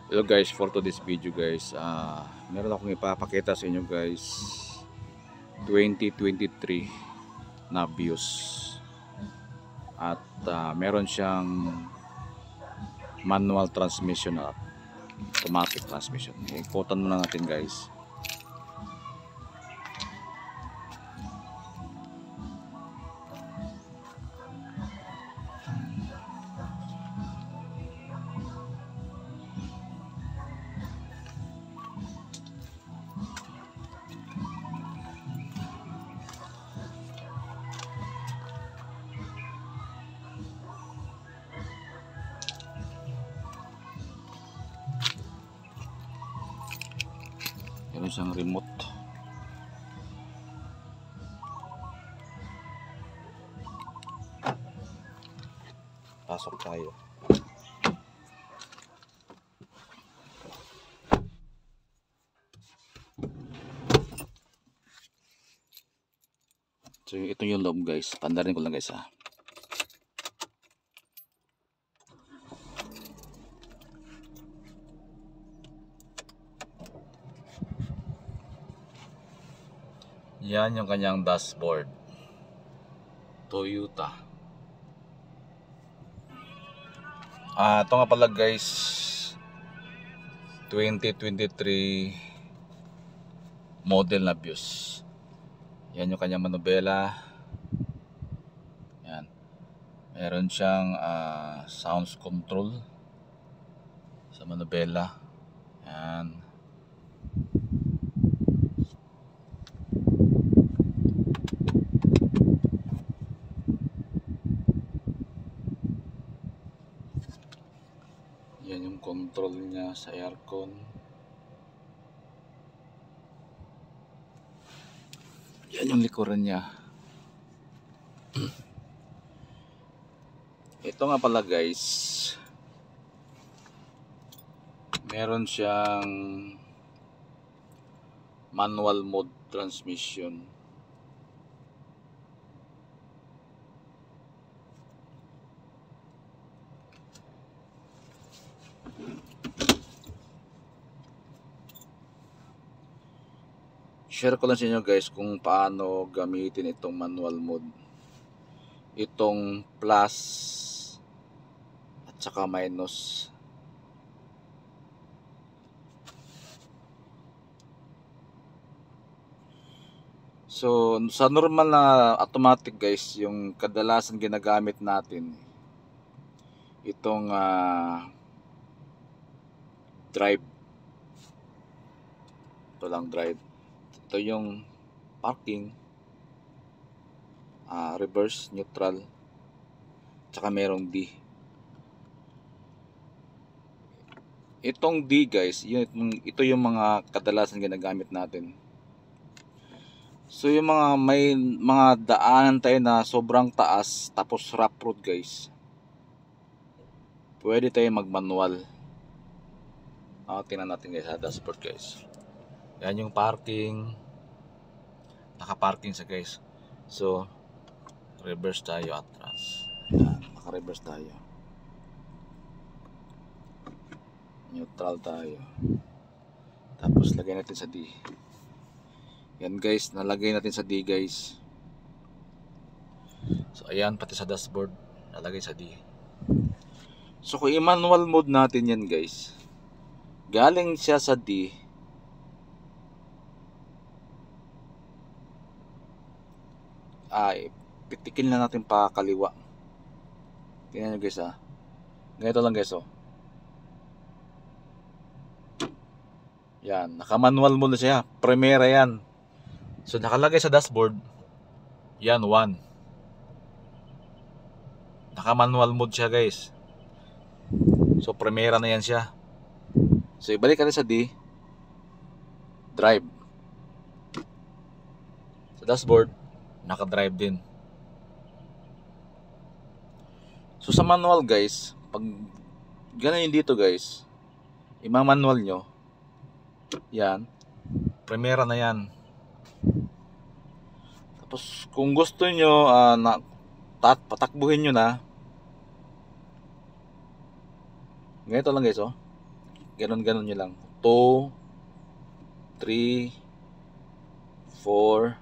Hello guys, for today's video guys, meron akong ipapakita sa inyo guys 2023 na views at meron siyang manual transmission at automatic transmission. Ikutan muna natin guys. Meron siyang remote. Pasok tayo. So ito yung loob guys. Pandarin ko lang guys ha. Yan yung kanyang dashboard. Toyota. Ito nga pala guys, 2023 model na Vios. Yan yung kanyang manubela. Yan. Meron siyang sounds control sa manubela. Yan. Yan yung control niya sa aircon. Yan yung likuran niya. Ito nga pala guys, meron siyang manual mode transmission. Share ko lang sa inyo guys kung paano gamitin itong manual mode. Itong plus at saka minus. So sa normal na automatic guys, yung kadalasan ginagamit natin itong drive. Ito lang drive. Ito yung parking, reverse, neutral, tsaka merong D. Itong D guys, ito yung mga kadalasan ginagamit natin. So yung may mga daanan tayo na sobrang taas tapos rough road guys, pwede tayo mag-manual. Tingnan natin guys sa dashboard guys. Yan yung parking. Naka-parking sa guys. So reverse tayo atras. Yan, naka-reverse tayo. Neutral tayo. Tapos lagay natin sa D. Yan guys, nalagay natin sa D guys. So ayan, pati sa dashboard nalagay sa D. So kung i-manual mode natin yan guys, galing siya sa D, pitikin na natin pa kaliwa. Tingnan nyo guys ganito lang guys yan, naka-manual mode na siya. Primera yan. So nakalagay sa dashboard, yan 1. Naka-manual mode siya guys. So primera na yan siya. So ibalik ka rin sa D, drive. Sa dashboard, naka-drive din. So sa manual guys, pag ganun dito guys, i-manual nyo, yan, primera na yan. Tapos kung gusto nyo na patakbuhin nyo na, ganito lang guys Ganon nyo lang. 2, 3, 4,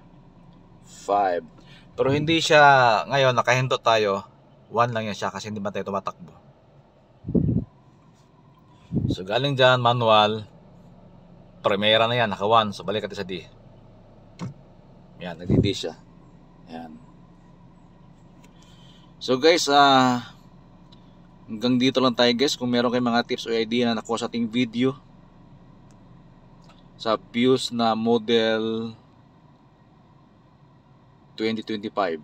5. Pero hindi siya, ngayon nakahindot tayo, 1 lang yan siya kasi hindi ba tayo tumatakbo. So galing dyan, manual, primera na yan, naka 1. So balik natin sa D. Yan, nag-D siya. Yan. So guys, hanggang dito lang tayo guys. Kung meron kayong mga tips o idea na nakuha sa ating video sa Pius na model 2025.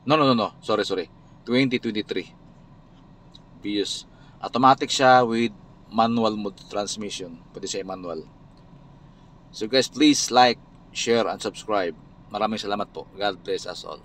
No. Sorry. 2023. Pius. Automatic siya with manual mode transmission. Pwede siya manual. So guys, please like, share, and subscribe. Maraming salamat po. God bless us all.